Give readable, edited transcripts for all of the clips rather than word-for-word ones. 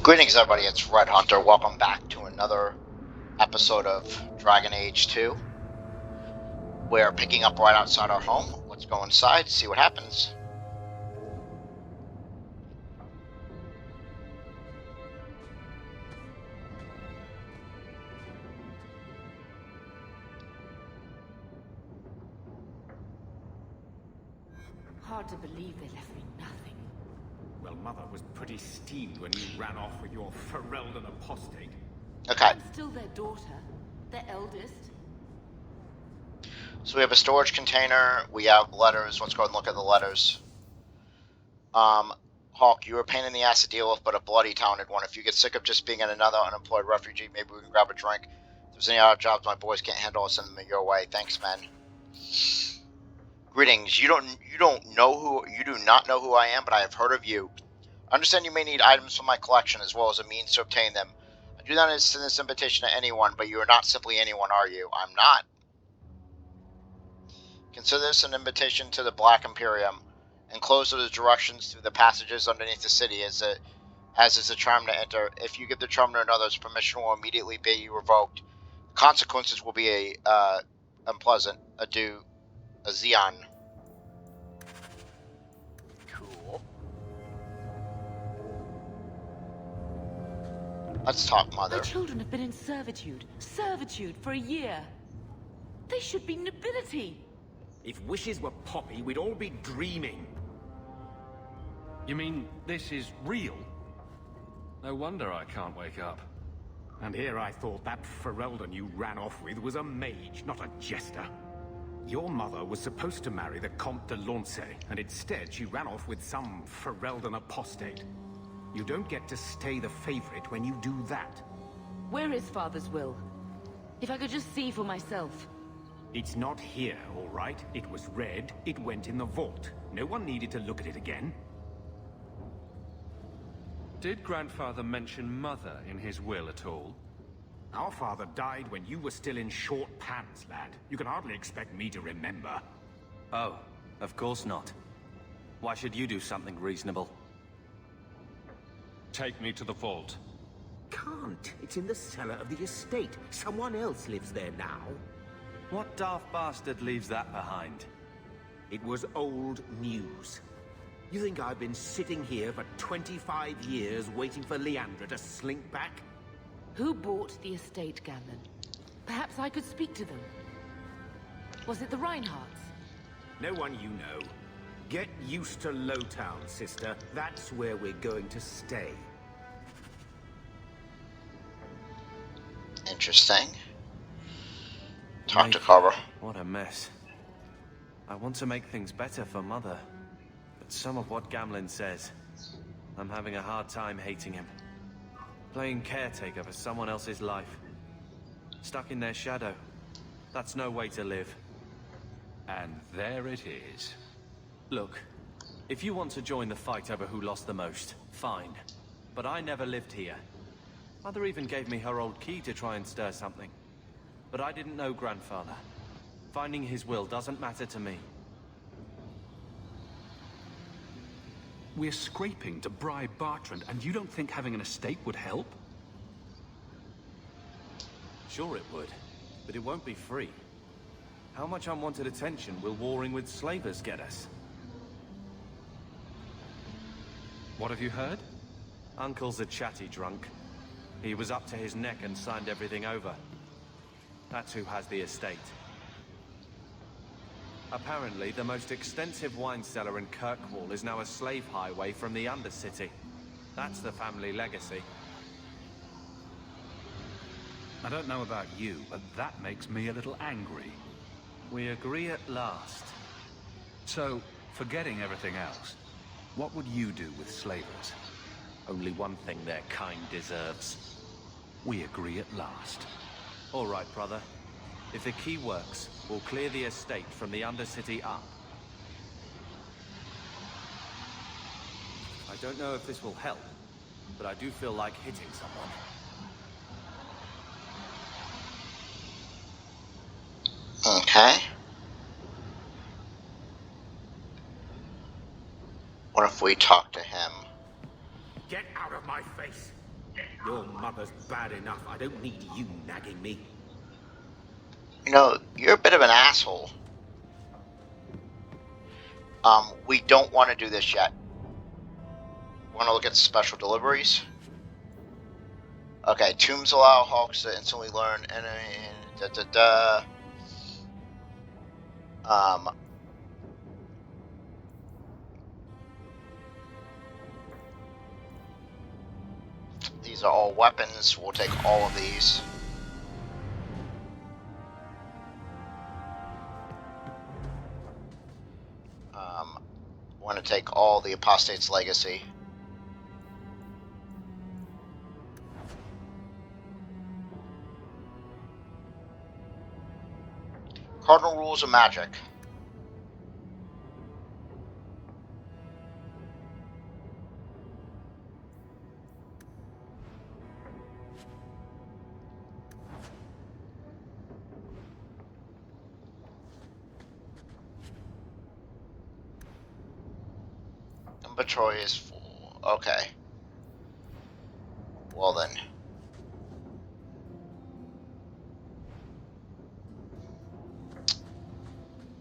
Greetings, everybody. It's Red Hunter. Welcome back to another episode of Dragon Age 2. We're picking up right outside our home. Let's go inside, see what happens. Hard to believe they left me nothing. Well, Mother was pretty steamed when you ran off with your Ferelden apostate. Okay. I'm still their daughter, their eldest. So we have a storage container. We have letters. Let's go and look at the letters. Hawk, you're a pain in the ass to deal with, but a bloody talented one. If you get sick of just being another unemployed refugee, maybe we can grab a drink. If there's any other jobs my boys can't handle, I'll send them your way. Thanks, man. Greetings. You do not know who I am, but I have heard of you. I understand you may need items from my collection as well as a means to obtain them. I do not send this invitation to anyone, but you are not simply anyone, are you? I'm not. Consider this an invitation to the Black Imperium. Enclosed are the directions through the passages underneath the city as is the charm to enter. If you give the charm to another, its permission will immediately be revoked. The consequences will be unpleasant. Adieu, a Zeon. Cool. Let's talk, Mother. My children have been in servitude for a year. They should be nobility. If wishes were poppy, we'd all be dreaming. You mean this is real? No wonder I can't wake up. And here I thought that Ferelden you ran off with was a mage, not a jester. Your mother was supposed to marry the Comte de Launcey, and instead she ran off with some Ferelden apostate. You don't get to stay the favorite when you do that. Where is Father's will? If I could just see for myself. It's not here, all right? It was read, it went in the vault. No one needed to look at it again. Did Grandfather mention Mother in his will at all? Our father died when you were still in short pants, lad. You can hardly expect me to remember. Oh, of course not. Why should you do something reasonable? Take me to the vault. Can't. It's in the cellar of the estate. Someone else lives there now. What daft bastard leaves that behind? It was old news. You think I've been sitting here for 25 years waiting for Leandra to slink back? Who bought the estate, Gamlen? Perhaps I could speak to them. Was it the Reinhardts? No one you know. Get used to Lowtown, sister. That's where we're going to stay. Interesting. Talk to Mate, Carver. What a mess. I want to make things better for Mother. But some of what Gamlen says, I'm having a hard time hating him. Playing caretaker for someone else's life. Stuck in their shadow. That's no way to live. And there it is. Look, if you want to join the fight over who lost the most, fine. But I never lived here. Mother even gave me her old key to try and stir something. But I didn't know Grandfather. Finding his will doesn't matter to me. We're scraping to bribe Bartrand, and you don't think having an estate would help? Sure it would, but it won't be free. How much unwanted attention will warring with slavers get us? What have you heard? Uncle's a chatty drunk. He was up to his neck and signed everything over. That's who has the estate. Apparently, the most extensive wine cellar in Kirkwall is now a slave highway from the Undercity. That's the family legacy. I don't know about you, but that makes me a little angry. We agree at last. So, forgetting everything else, what would you do with slavers? Only one thing their kind deserves. We agree at last. All right, brother. If the key works, we'll clear the estate from the Undercity up. I don't know if this will help, but I do feel like hitting someone. Okay. What if we talk to him? Get out of my face! Your mother's bad enough. I don't need you nagging me. You know, you're a bit of an asshole. We don't want to do this yet. Want to look at special deliveries? Okay, tombs allow Hawks to instantly learn and these are all weapons. We'll take all of these. Want to take all the Apostate's Legacy. Cardinal Rules of Magic. Inventory is full. Okay. Well then.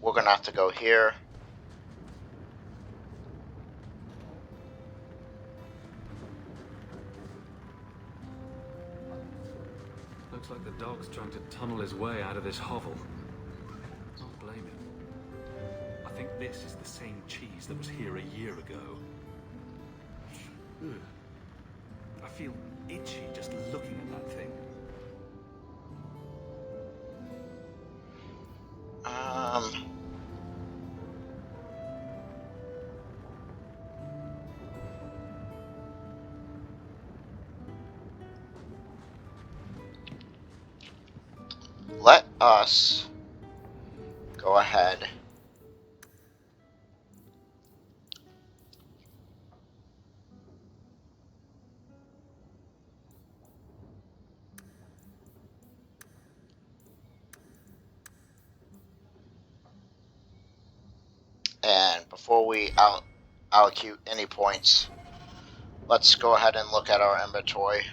We're gonna have to go here. Looks like the dog's trying to tunnel his way out of this hovel. Don't blame him. I think this is the same cheese that was here a year ago. Ugh. I feel itchy just looking at that thing. Let us go ahead. And before we allocate any points, let's go ahead and look at our inventory.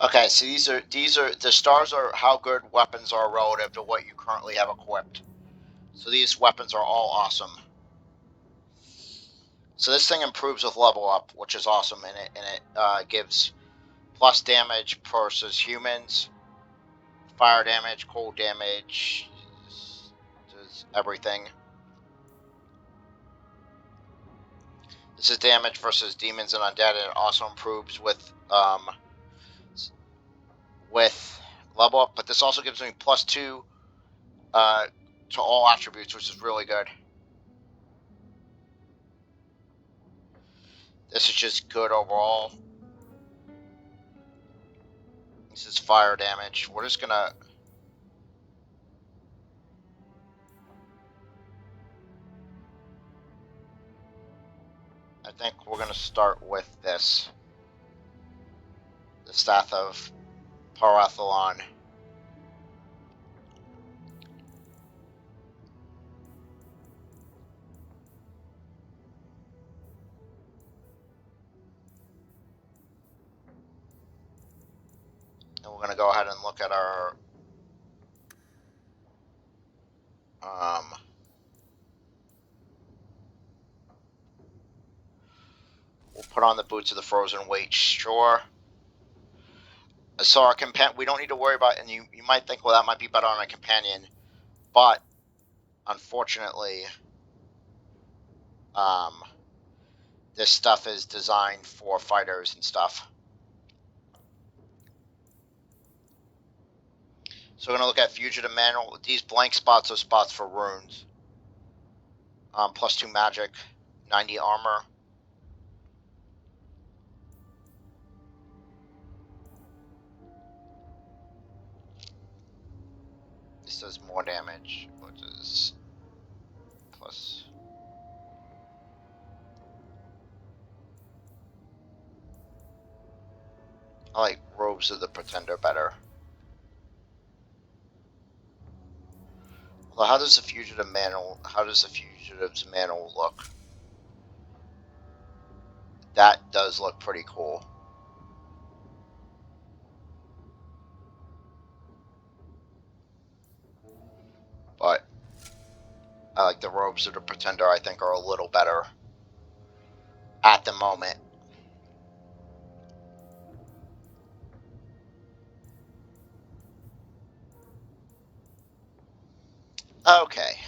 Okay, so these are the stars are how good weapons are relative to what you currently have equipped. So these weapons are all awesome. So this thing improves with level up, which is awesome, and it gives plus damage versus humans, fire damage, cold damage, does everything. This is damage versus demons and undead, and it also improves with level up. But this also gives me +2 to all attributes, which is really good. This is just good overall. This is fire damage. We're just gonna... I think we're gonna start with this. The Staff of Parathalon. And we're gonna go ahead and look at our we'll put on the Boots of the Frozen Wait, sure. So our companion, we don't need to worry about, and you might think, well, that might be better on a companion, but unfortunately, this stuff is designed for fighters and stuff. So we're gonna look at Fugitive Manual. These blank spots are spots for runes. +2 magic, 90 armor. This does more damage, which is plus. I like Robes of the Pretender better. Well, how does the Fugitive's Mantle look? That does look pretty cool. But I like the Robes of the Pretender, I think, are a little better at the moment. Okay.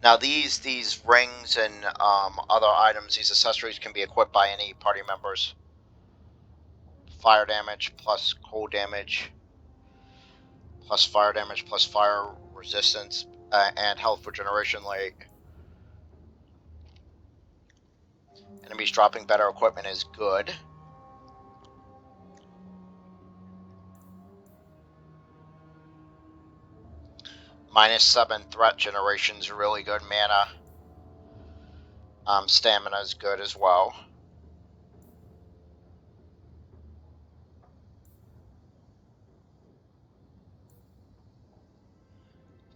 Now these rings and other items, these accessories can be equipped by any party members. Fire damage plus cold damage, plus fire damage plus fire resistance, and health regeneration rate. Enemies dropping better equipment is good. -7 threat generation is really good. Mana. Stamina is good as well.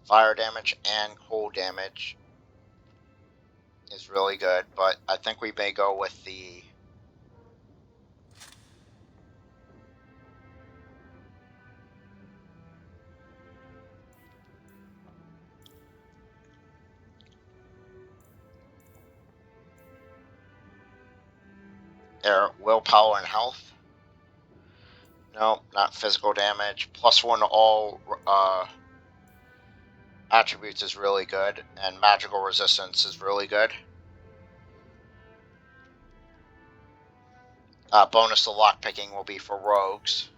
Fire damage and cold damage is really good, but I think we may go with the willpower and health. No, not physical damage. +1 to all attributes is really good, and magical resistance is really good. Bonus to lockpicking will be for rogues.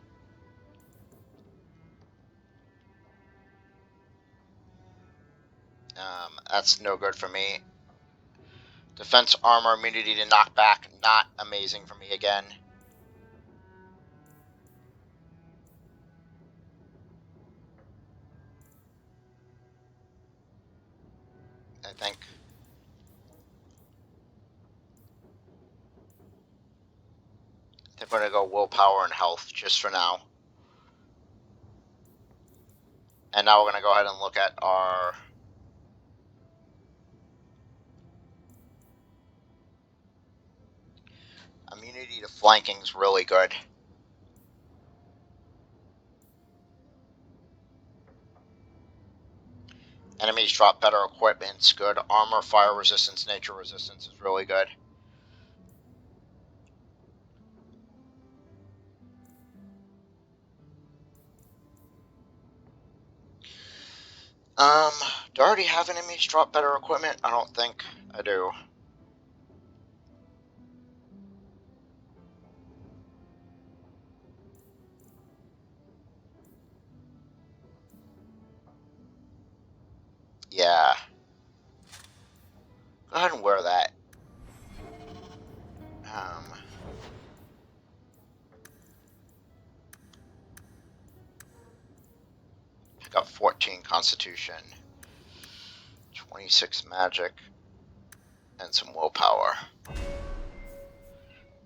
That's no good for me. Defense armor, immunity to knockback, not amazing for me again. I think I'm going to go willpower and health just for now. And now we're going to go ahead and look at our immunity to flanking is really good. Enemies drop better equipment, it's good. Armor, fire resistance, nature resistance is really good. Do I already have enemies drop better equipment? I don't think I do. Yeah. Go ahead and wear that. Pick up 14 Constitution, 26 Magic, and some willpower.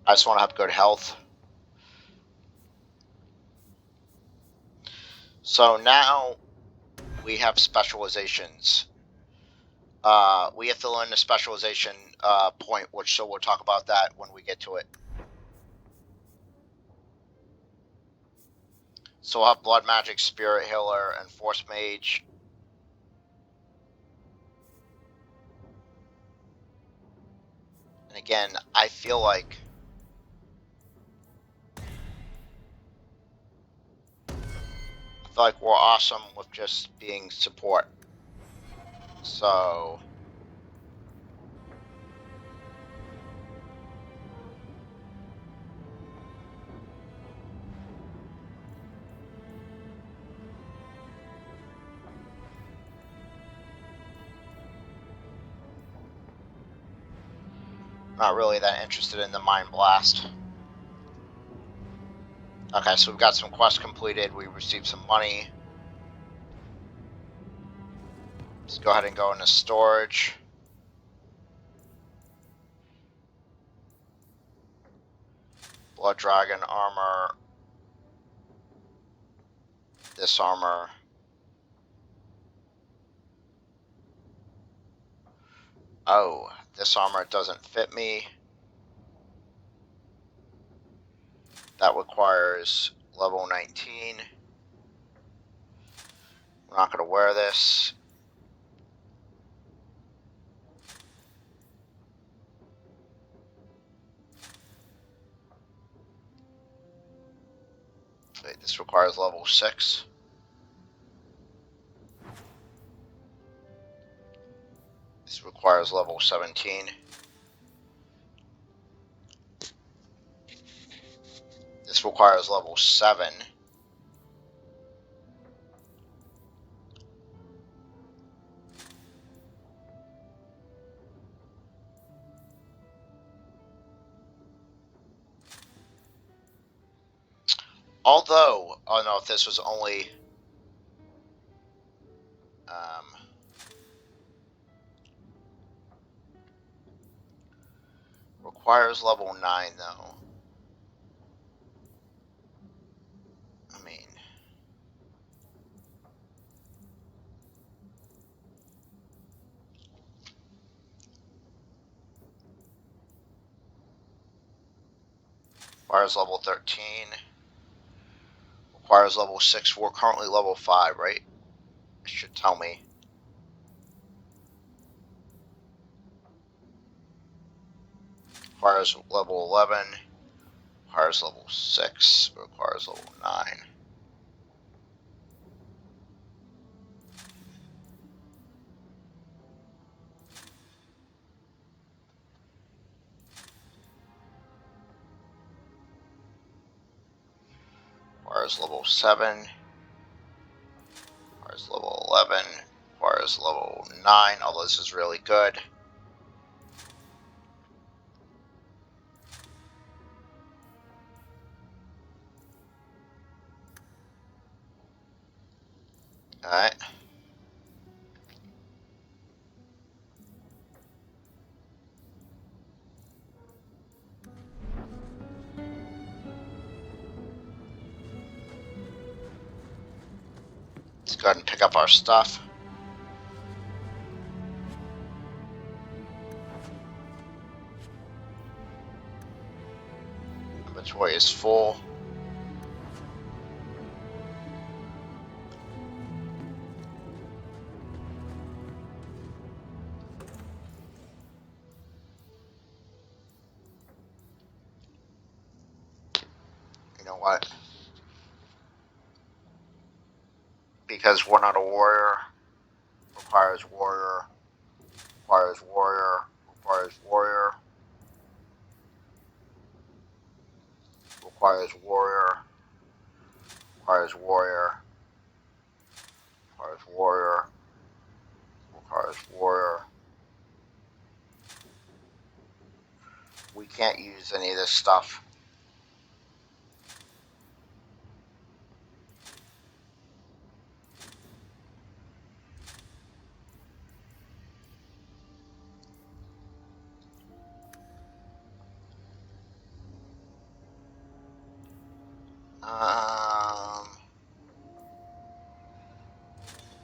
I just want to have good health. So now we have specializations. We have to learn the specialization point, so we'll talk about that when we get to it. So we'll have Blood Magic, Spirit Healer, and Force Mage. And again, I feel like we're awesome with just being support. So not really that interested in the Mind Blast. Okay, so we've got some quests completed. We received some money. Let's go ahead and go into storage. Blood Dragon armor. This armor. Oh, this armor doesn't fit me. That requires level 19. I'm not going to wear this. Wait, this requires level 6. This requires level 17. This requires level 7. Although, oh no, if this was only requires level 9 though. I mean, requires level 13. Requires level 6. We're currently level 5, right? It should tell me. Requires level 11. Requires level 6. Requires level 9. Requires level 7. Requires level 11. Requires level 9. Although this is really good. Alright. Let's go ahead and pick up our stuff. Inventory is full. You know what? Because we're not a warrior, requires warrior, requires warrior, requires warrior, requires warrior, requires warrior, requires warrior, requires warrior. We can't use any of this stuff.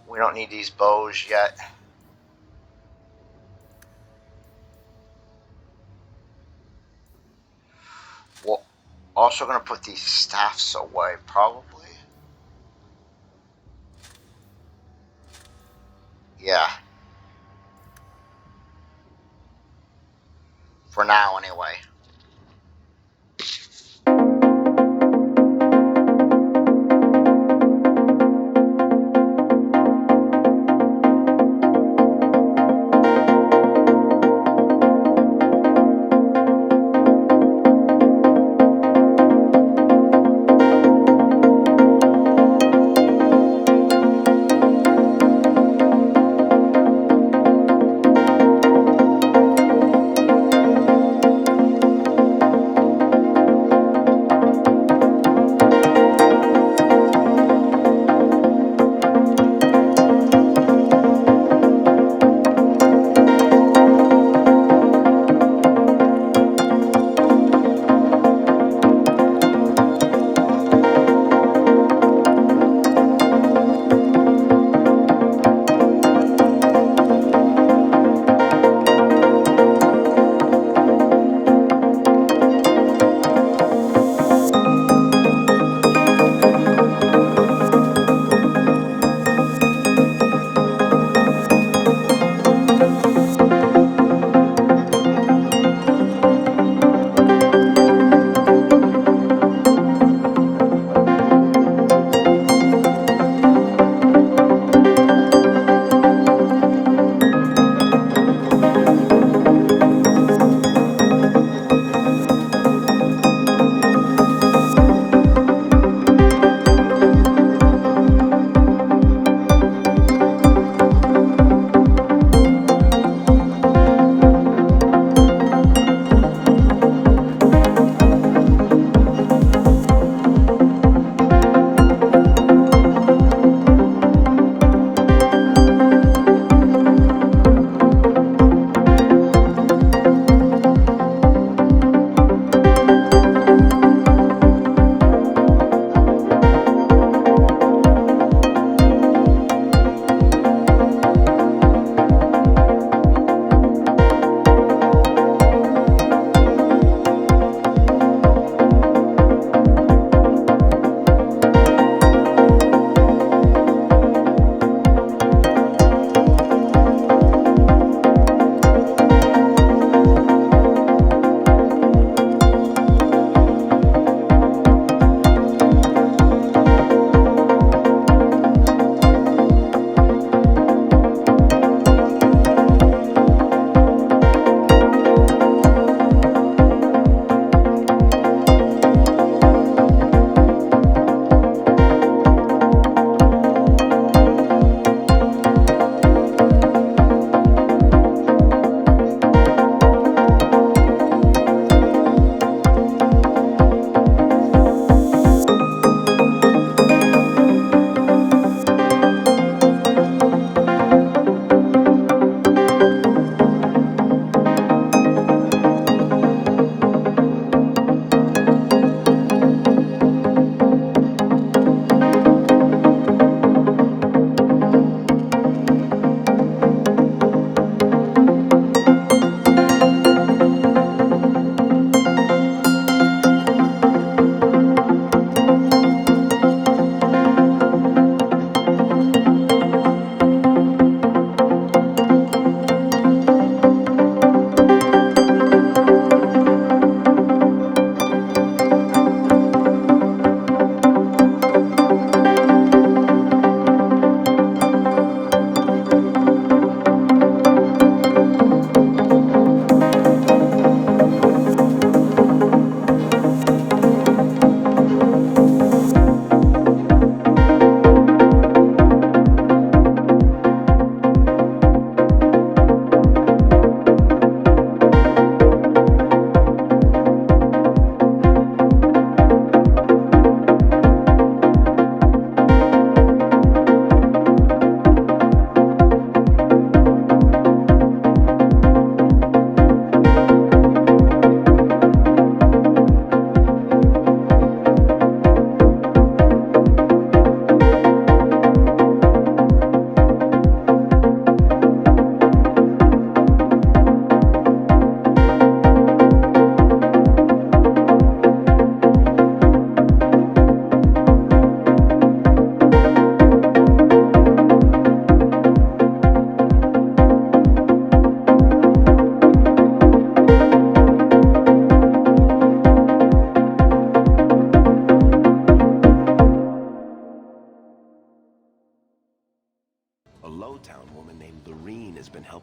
We don't need these bows yet. We're also going to put these staffs away, probably. Yeah. For now, anyway.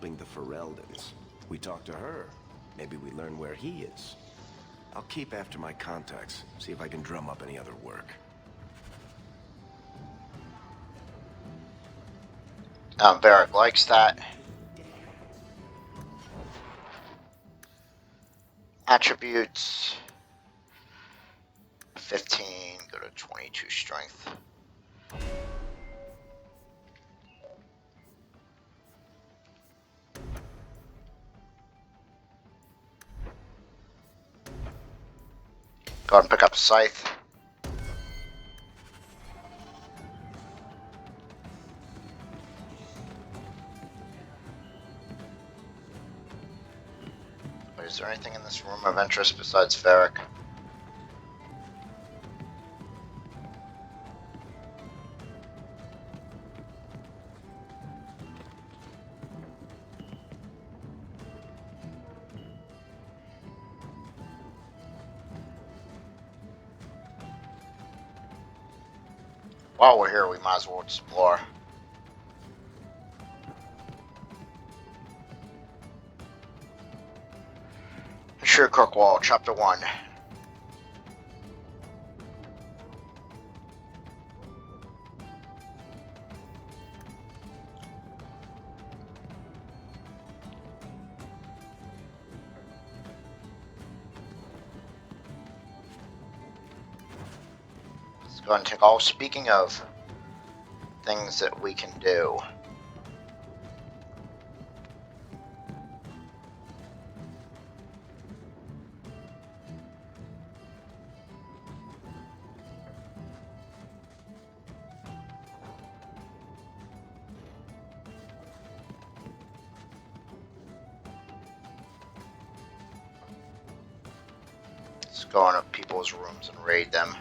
helping the Ferelden's. We talk to her. Maybe we learn where he is. I'll keep after my contacts, see if I can drum up any other work. Varric likes that. Attributes 15, go to 22 strength. Go ahead and pick up a scythe. Wait, is there anything in this room of interest besides Varric? While we're here, we might as well explore. Sure, Kirkwall, Chapter 1. Let's go and take all. Speaking of things that we can do. Let's go into people's rooms and raid them.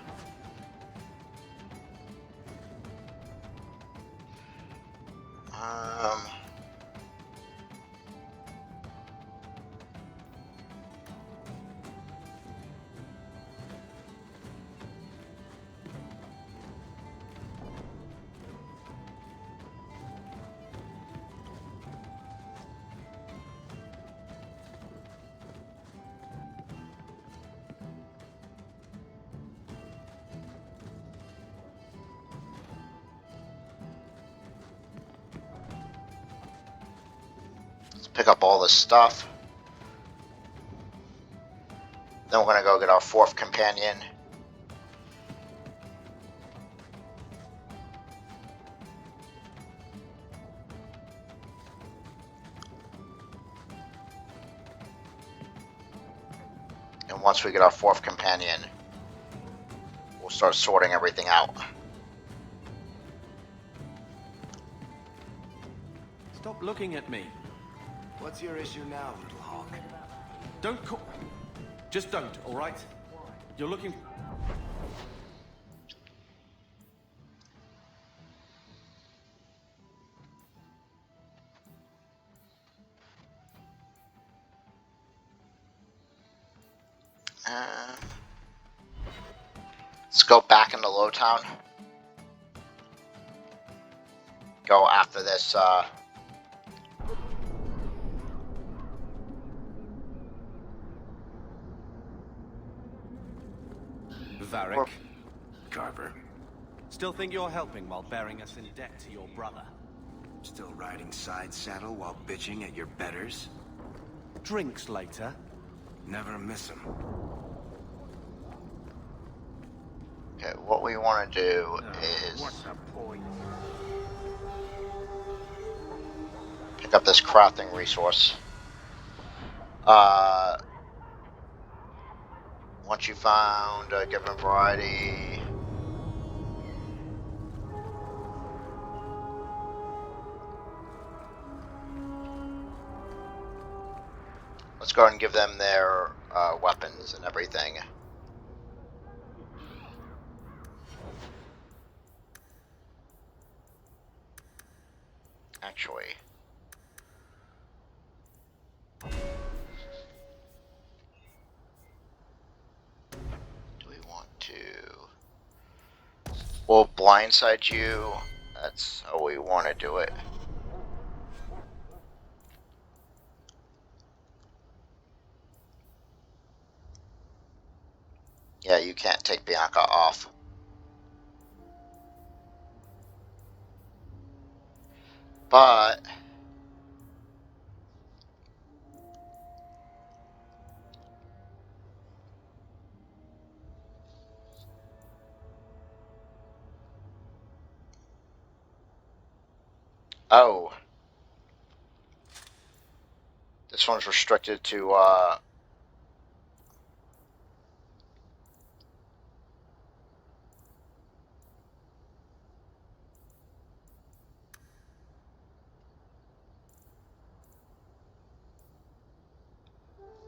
Pick up all this stuff. Then we're gonna go get our 4th companion. And once we get our 4th companion, we'll start sorting everything out. Stop looking at me. What's your issue now, little hawk? Don't call... Just don't, all right? You're looking... Let's go back into Lowtown. Go after this, Varric. Carver. Still think you're helping while bearing us in debt to your brother? Still riding side saddle while bitching at your betters? Drinks later. Never miss 'em. Okay, what we want to do is What's the point? pick up this crafting resource. Once you found a given variety, let's go ahead and give them their weapons and everything. Actually, do we want to? We'll blindside you. That's how we want to do it. Yeah, you can't take Bianca off. But oh, this one's restricted to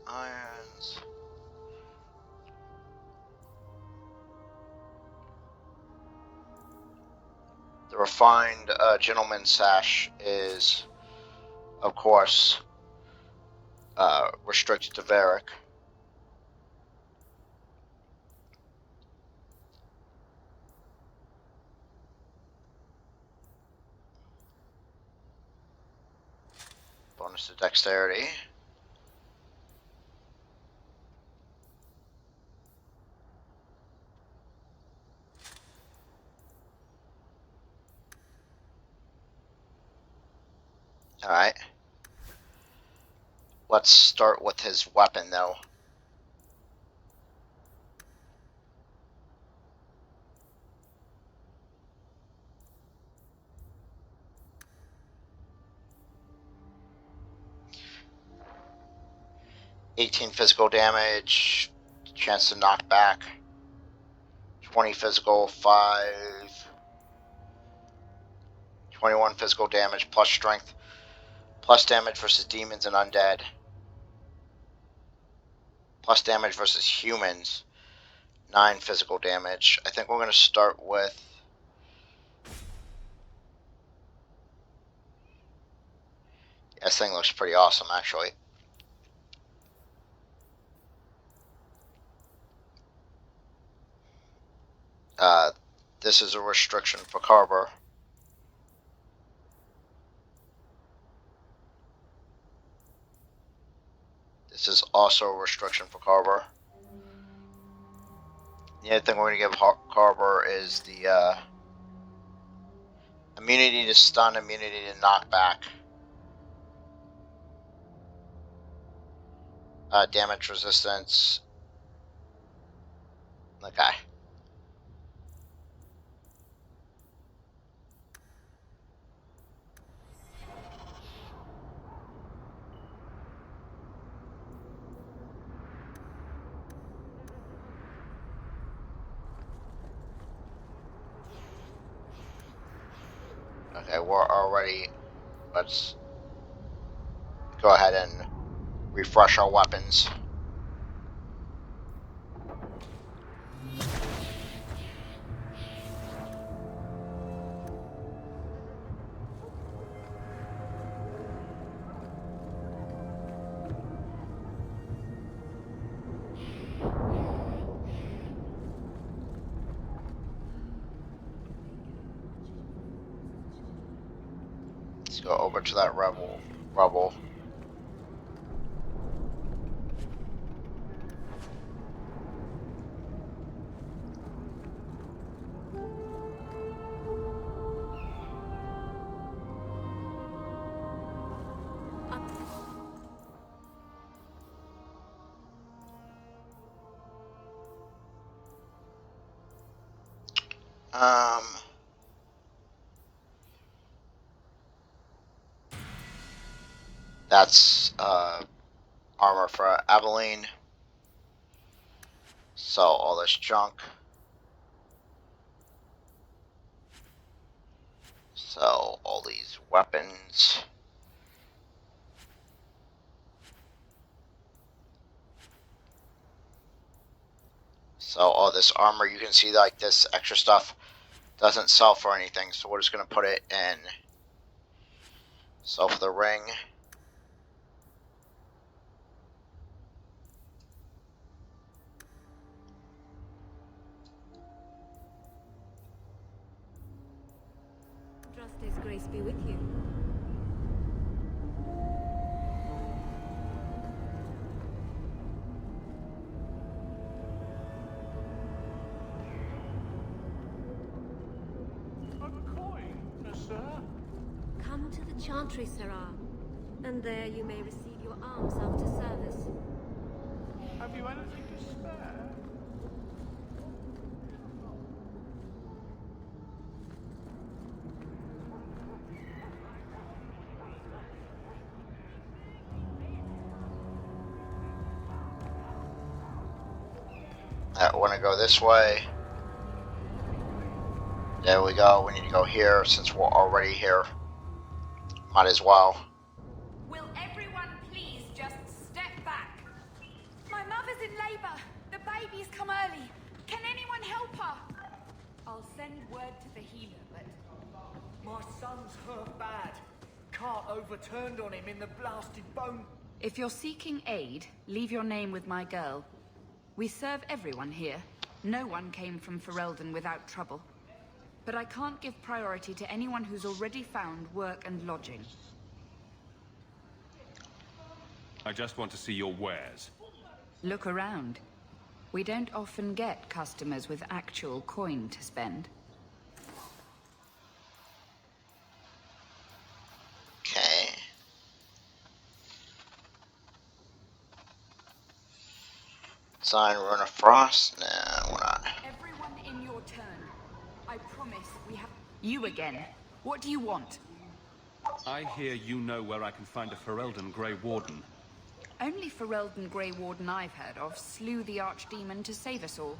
irons. The refined gentleman's sash is, of course, restricted to Varric. Bonus to dexterity. Alright. Let's start with his weapon, though. $18 physical damage, chance to knock back. 20 physical, 5. 21 physical damage plus strength. Plus damage versus demons and undead. Plus damage versus humans. 9 physical damage. I think we're going to start with... This thing looks pretty awesome, actually. This is a restriction for Carver. This is also a restriction for Carver. The other thing we're going to give Carver is the immunity to stun, immunity to knockback. Damage resistance. Okay. Okay, we're already... Let's go ahead and refresh our weapons. Let's go over to that rubble. That's armor for Aveline. Sell all this junk. Sell all these weapons. Sell all this armor. You can see like this extra stuff doesn't sell for anything, so we're just going to put it in. Sell for the ring. Trust His grace be with you. Come to the Chantry, Sirrah, and there you may receive your arms after service. Have you anything to spare? I want to go this way. There we go. We need to go here since we're already here. Might as well. Will everyone please just step back? My mother's in labor. The baby's come early. Can anyone help her? I'll send word to the healer, but... My son's hurt bad. Cart overturned on him in the blasted bone. If you're seeking aid, leave your name with my girl. We serve everyone here. No one came from Ferelden without trouble. But I can't give priority to anyone who's already found work and lodging. I just want to see your wares. Look around. We don't often get customers with actual coin to spend. Okay. Sign Rune of Frost? Nah, we're not. Everyone in your turn. I promise we have... You again. What do you want? I hear you know where I can find a Ferelden Grey Warden. Only Ferelden Grey Warden I've heard of slew the Archdemon to save us all.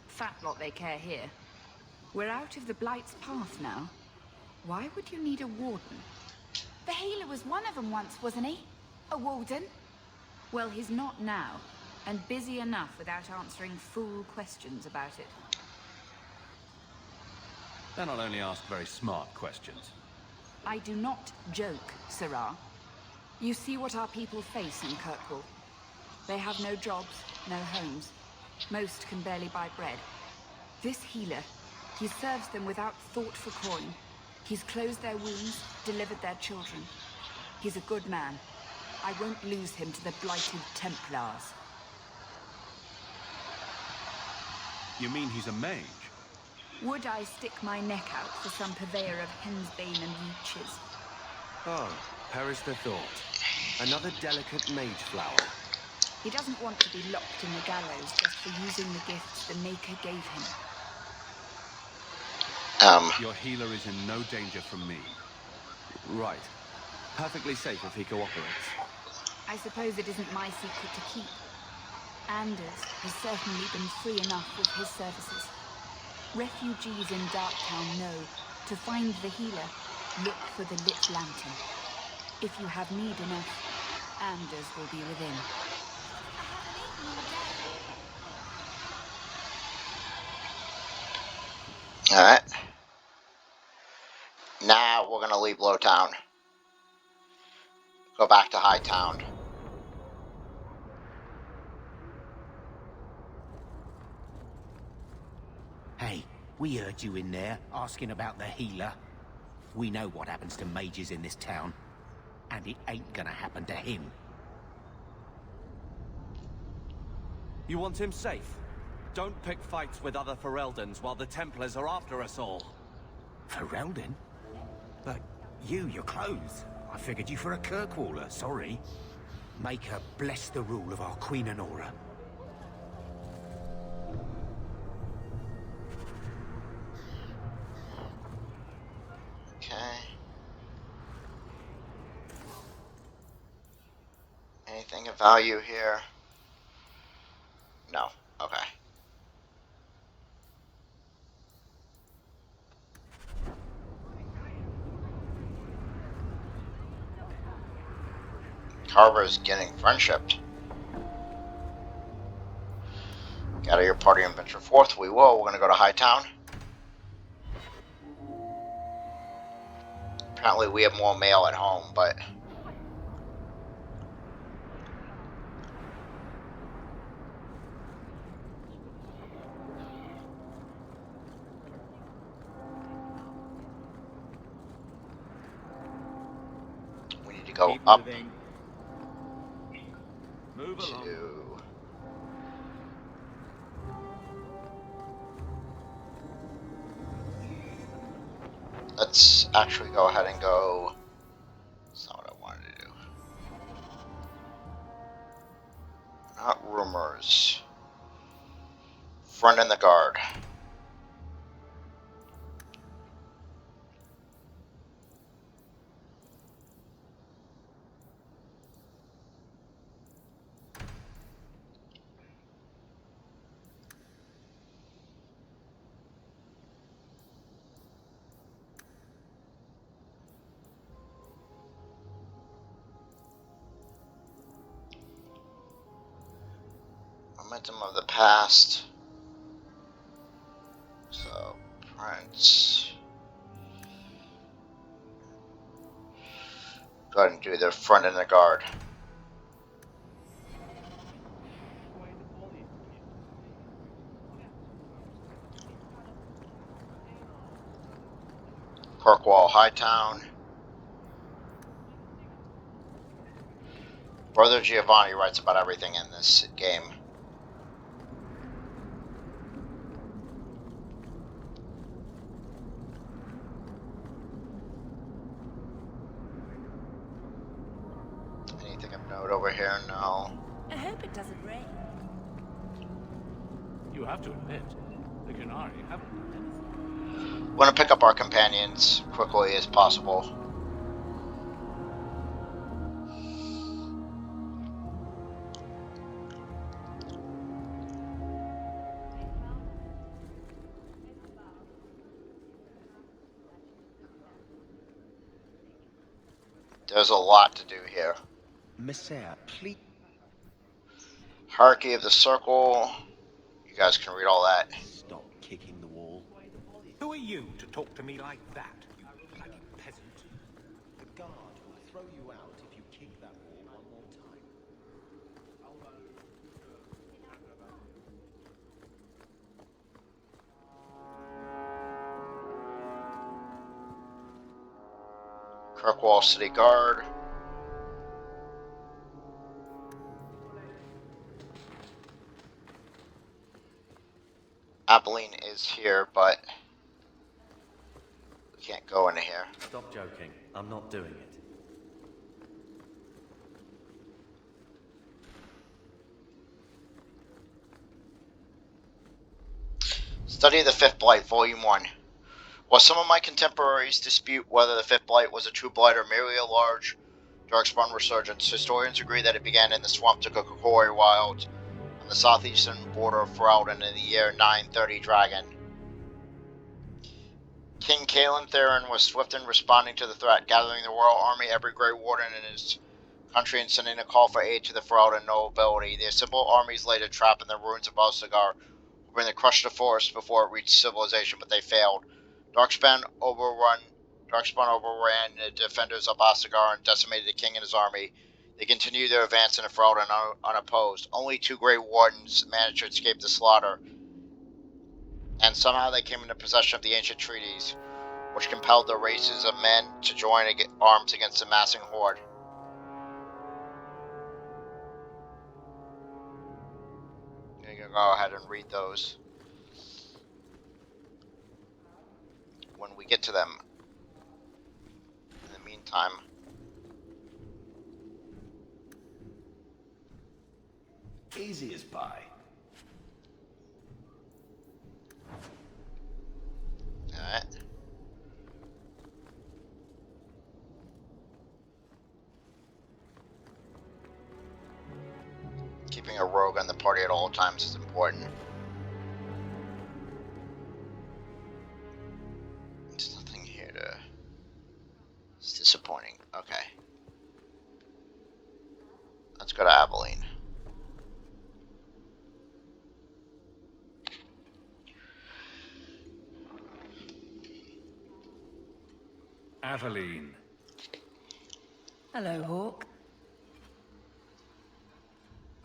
Fat lot they care here. We're out of the Blight's path now. Why would you need a warden? The healer was one of them once, wasn't he? A warden? Well, he's not now, and busy enough without answering fool questions about it. Then I'll only ask very smart questions. I do not joke, Sirrah. You see what our people face in Kirkwall. They have no jobs, no homes. Most can barely buy bread. This healer, he serves them without thought for coin. He's closed their wounds, delivered their children. He's a good man. I won't lose him to the blighted Templars. You mean he's a mage? Would I stick my neck out for some purveyor of hensbane and leeches? Oh, perish the thought. Another delicate mage flower. He doesn't want to be locked in the gallows just for using the gifts the Maker gave him. Your healer is in no danger from me. Right. Perfectly safe if he cooperates. I suppose it isn't my secret to keep. Anders has certainly been free enough with his services. Refugees in Darktown know, to find the healer, look for the lit lantern. If you have need enough, Anders will be within. Alright. Now we're gonna leave Lowtown. Go back to Hightown. Hey, we heard you in there asking about the healer. We know what happens to mages in this town, and it ain't gonna happen to him. You want him safe? Don't pick fights with other Fereldans while the Templars are after us all. Ferelden? But your clothes. I figured you for a Kirkwaller, sorry. Make her bless the rule of our Queen Honora. Okay. Anything of value here? No. Okay. Carver's getting friendshiped. Gather your party and venture forth. We will. We're gonna go to Hightown. Apparently we have more mail at home, but... we need to go Keep up moving. Move along. to... Let's actually go ahead and go armorers. Front and the guard. Momentum of the past. So, Prince. Go ahead and do the front and the guard. Kirkwall Hightown. Brother Giovanni writes about everything in this game. Anything of note over here? No. I hope it doesn't rain. You have to admit, the Gennari haven't done anything. Want to pick up our companions quickly as possible. There's a lot to do here. Messiah, please. Hierarchy of the Circle. You guys can read all that. Stop kicking the wall. Who are you to talk to me like that, you bloody peasant? The guard will throw you out if you kick that wall one more time. Kirkwall City Guard. Abilene is here, but we can't go into here. Stop joking. I'm not doing it. Study of the Fifth Blight, Volume 1. While some of my contemporaries dispute whether the Fifth Blight was a true blight or merely a large darkspawn resurgence, historians agree that it began in the swamp to Kokori Wild on the southeastern border of Ferelden in the year 930 Dragon. King Kaelin Theron was swift in responding to the threat, gathering the royal army, every Grey Warden in his country, and sending a call for aid to the Ferelden nobility. The assembled armies laid a trap in the ruins of Osgiliath, hoping to crush the forest before it reached civilization, but they failed. Darkspawn overran the defenders of Osgiliath and decimated the king and his army. They continued their advance in the Ferelden unopposed. Only 2 Grey Wardens managed to escape the slaughter, and somehow they came into possession of the ancient treaties, which compelled the races of men to join arms against the massing horde. I'm going to go ahead and read those when we get to them. In the meantime, Easy as pie. alright. Keeping a rogue on the party at all times is important. There's nothing here to... It's disappointing. Okay. Let's go to Abilene. Aveline. Hello, Hawk.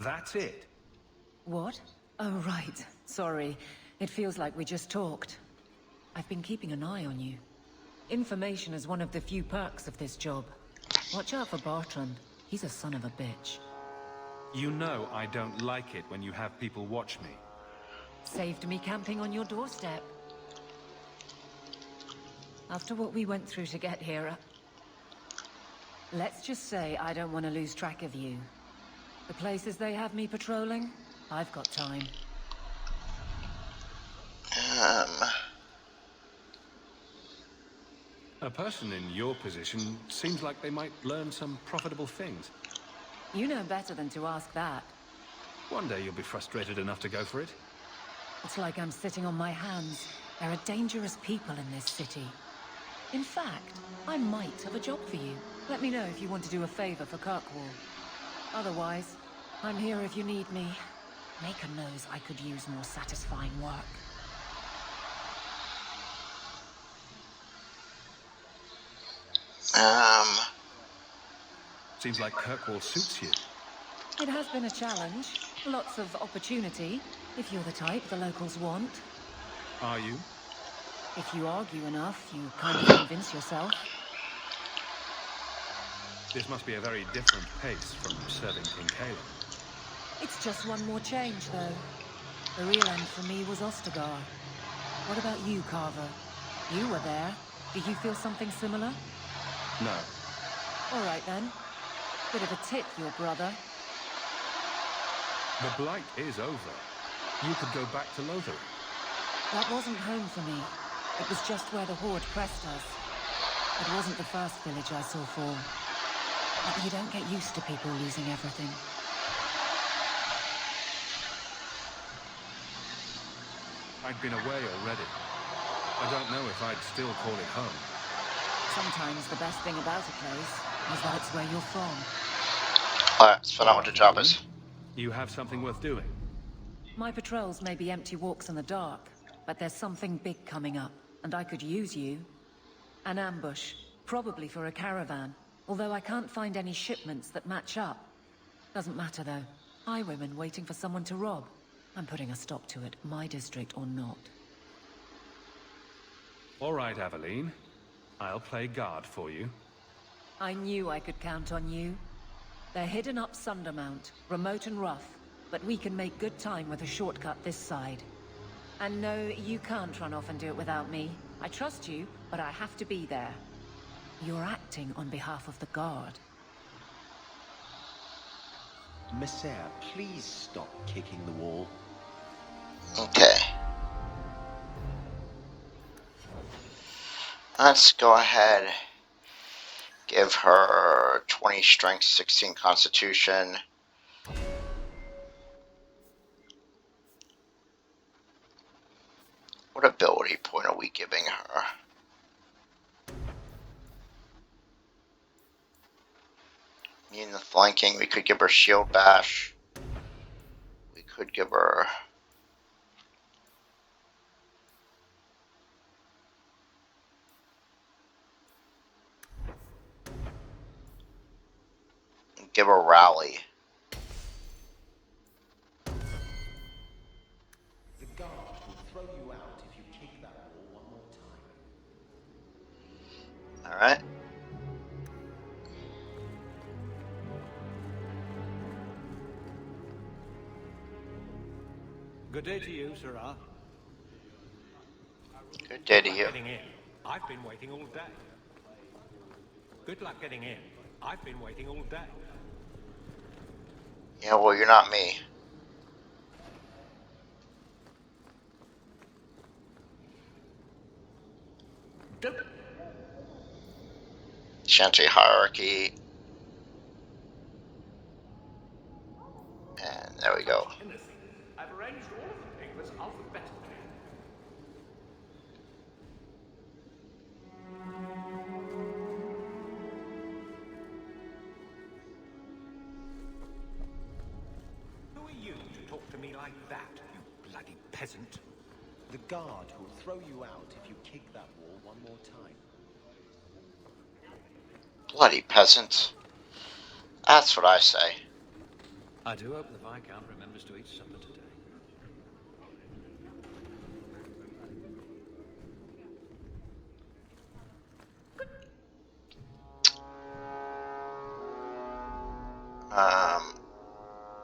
That's it. What? Oh, right. Sorry. It feels like we just talked. I've been keeping an eye on you. Information is one of the few perks of this job. Watch out for Bartrand. He's a son of a bitch. You know I don't like it when you have people watch me. Saved me camping on your doorstep. After what we went through to get here, let's just say I don't want to lose track of you. The places they have me patrolling, I've got time. A person in your position seems like they might learn some profitable things. You know better than to ask that. One day you'll be frustrated enough to go for it. It's like I'm sitting on my hands. There are dangerous people in this city. In fact, I might have a job for you. Let me know if you want to do a favor for Kirkwall. Otherwise, I'm here if you need me. Maker knows I could use more satisfying work. Seems like Kirkwall suits you. It has been a challenge. Lots of opportunity, if you're the type the locals want. Are you? If you argue enough, you kind of convince yourself. This must be a very different pace from serving King Caleb. It's just one more change, though. The real end for me was Ostagar. What about you, Carver? You were there. Do you feel something similar? No. All right, then. Bit of a tip, your brother. The Blight is over. You could go back to Lothar. That wasn't home for me. It was just where the Horde pressed us. It wasn't the first village I saw fall. But you don't get used to people losing everything. I'd been away already. I don't know if I'd still call it home. Sometimes the best thing about a place is that it's where you're from. Let's find out what the job is. You have something worth doing? My patrols may be empty walks in the dark, but there's something big coming up, and I could use you. An ambush, probably for a caravan, although I can't find any shipments that match up. Doesn't matter though. Highwaymen waiting for someone to rob. I'm putting a stop to it, my district or not. All right, Aveline. I'll play guard for you. I knew I could count on you. They're hidden up Sundermount, remote and rough, but we can make good time with a shortcut this side. And no, you can't run off and do it without me. I trust you, but I have to be there. You're acting on behalf of the Guard. Messiah, please stop kicking the wall. Okay. Let's go ahead. Give her 20 strength, 16 constitution. What ability point are we giving her? In the flanking, we could give her shield bash. We could give her rally. The guard will throw you out if you kick that wall one more time. Alright. Good day to you, Sirrah. Good day to you. Getting in. I've been waiting all day. Good luck getting in. I've been waiting all day. Yeah, well, you're not me. Chantry hierarchy. And there we go. I've arranged all of the papers alphabetically. Who are you to talk to me like that, you bloody peasant? The guard will throw you out if you kick that wall one more time. Bloody peasant. That's what I say. I do hope the Viscount remembers to eat supper today.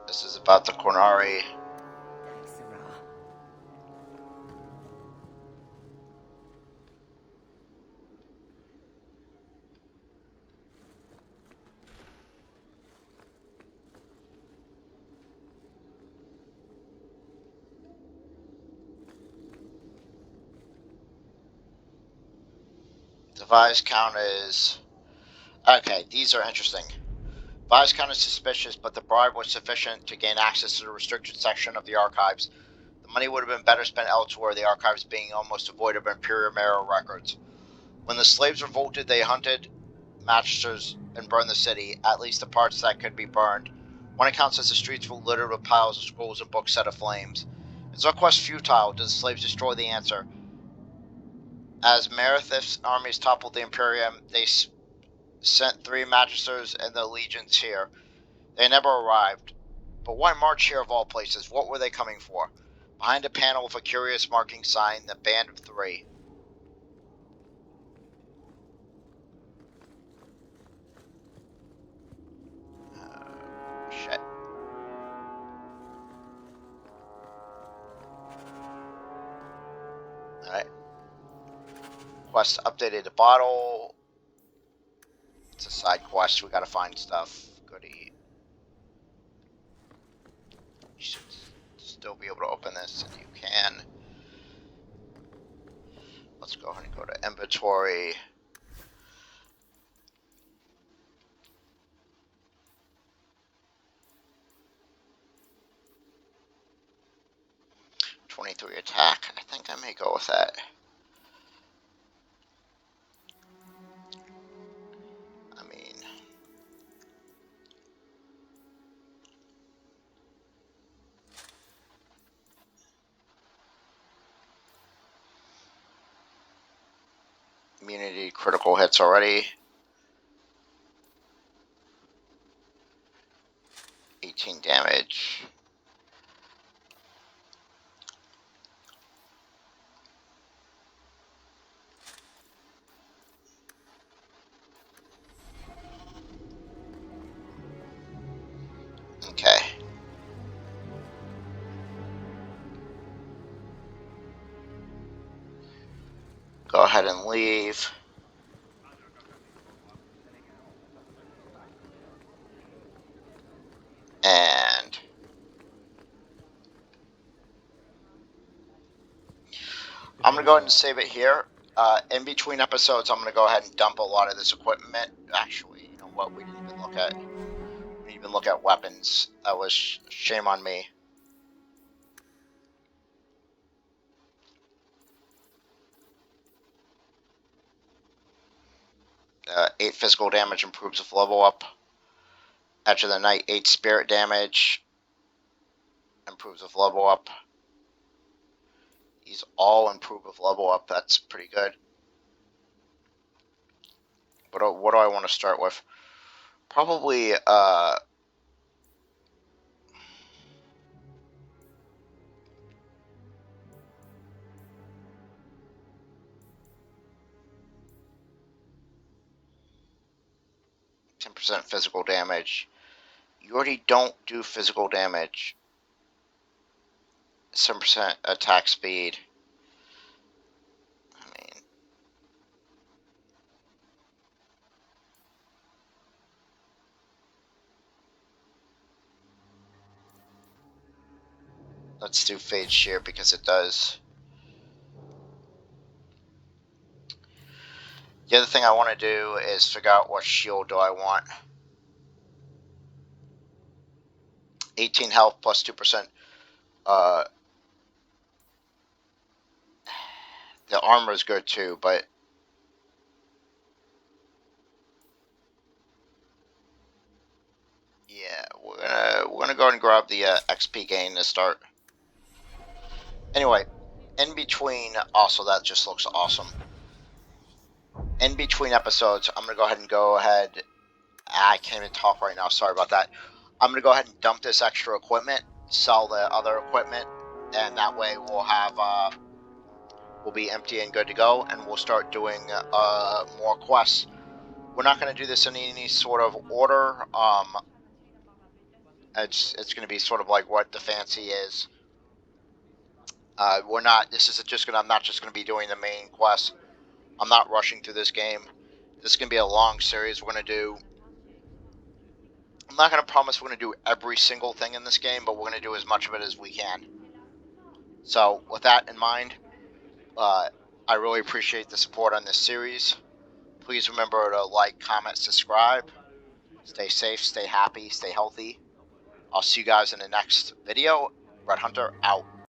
This is about the Cornari. Device count is... Okay, these are interesting. Device count is suspicious, but the bribe was sufficient to gain access to the restricted section of the archives. The money would have been better spent elsewhere, the archives being almost devoid of Imperium era records. When the slaves revolted, they hunted masters and burned the city, at least the parts that could be burned. One account says the streets were littered with piles of scrolls and books set aflames. Is our quest futile? Did the slaves destroy? The answer? As Meredith's armies toppled the Imperium, they sent 3 magisters and the legions here. They never arrived. But why march here of all places? What were they coming for? Behind a panel with a curious marking sign, the Band of 3. Shit. Alright. Quest updated the bottle. It's a side quest. We gotta find stuff. Goody. You should still be able to open this, and you can. Let's go ahead and go to inventory. .23 attack. I think I may go with that. I mean, immunity critical hits already. 18 damage. Okay. Go ahead and leave. And I'm going to go ahead and save it here. In between episodes, I'm going to go ahead and dump a lot of this equipment. Actually, you know what? We didn't even look at. We didn't even look at weapons. That was shame on me. Uh, 8 physical damage improves with level up. Edge of the Night, 8 spirit damage improves with level up. These all improve with level up. That's pretty good. But what do I want to start with? Probably 10% physical damage. You already don't do physical damage. 7% attack speed. I mean, let's do Fade Shear because it does. The other thing I want to do is figure out what shield do I want. 18 health plus 2%. The armor is good too, but yeah, we're gonna go and grab the XP gain to start. Anyway, in between, also that just looks awesome. In between episodes, I'm gonna go ahead. I can't even talk right now. Sorry about that. I'm gonna go ahead and dump this extra equipment, sell the other equipment, and that way we'll have we'll be empty and good to go, and we'll start doing more quests. We're not gonna do this in any sort of order. It's gonna be sort of like what the fancy is. We're not. This is just gonna. I'm not just gonna be doing the main quest. I'm not rushing through this game. This is gonna be a long series. We're gonna do. I'm not gonna promise we're gonna do every single thing in this game, but we're gonna do as much of it as we can. So with that in mind, I really appreciate the support on this series. Please remember to like, comment, subscribe. Stay safe, stay happy, stay healthy. I'll see you guys in the next video. Red Hunter out.